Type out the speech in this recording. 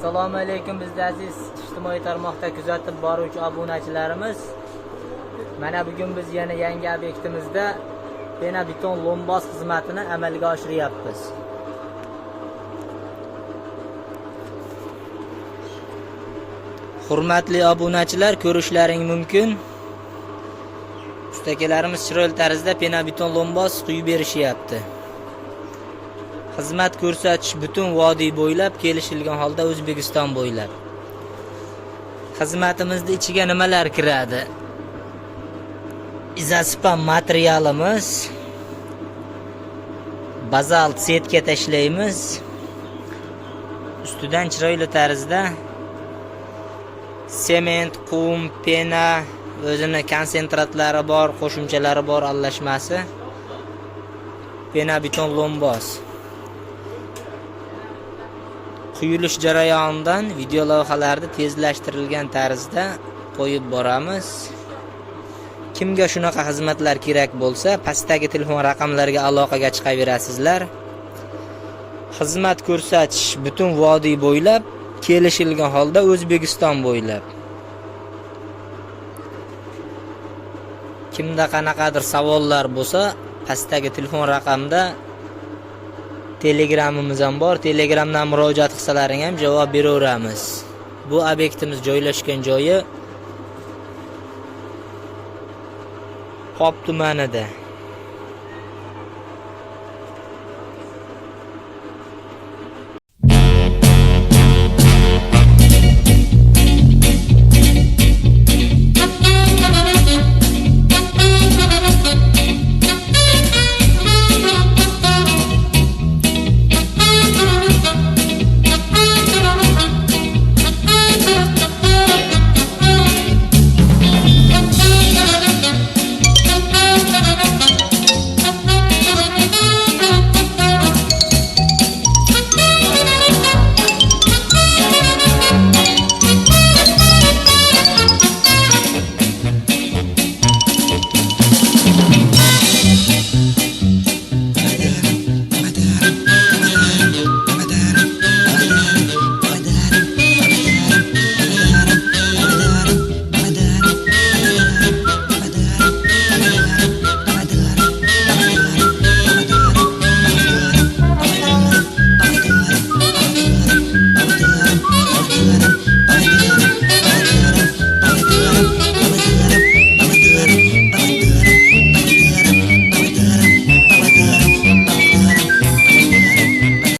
Assalomu alaykum bizda aziz ijtimoiy tarmoqda kuzatib boruvchi obunachilarimiz. Mana bugun biz yana yangi obyektimizda pena-beton lombos xizmatini amalga oshiryapmiz. Hurmatli obunachilar, ko'rishlaring mumkin. Ustakalarimiz chiroyli tarzda pena-beton lombos quyib berishyapti. Xizmat ko'rsatish butun vodiy bo'ylab, kelishilgan holda O'zbekiston bo'ylab. Xizmatimizning ichiga nimalar kiradi? Izospan materialimiz, bazalt setka tashlaymiz. Ustidan chiroyli tarzda sement, qum, pena, o'zini konsentratlari bor, qo'shimchalari bor aralashmasi. Pena-beton lombos. Quyilish jarayonidan video lavhalarni tezlashtirilgan tarzda qo'yib boramiz. Kimga shunaqa xizmatlar kerak bo'lsa, pastdagi telefon raqamlariga aloqaga chiqaverasizlar. Xizmat ko'rsatish butun vodiy bo'ylab, kelishilgan holda O'zbekiston bo'ylab. Kimda qanaqadir savollar bo'lsa, pastdagi telefon raqamda Telegramimiz ham bor. Telegramdan murojaat qilsalaring ham javob beraveramiz. Bu obyektimiz joylashgan joyi Pop tumanida.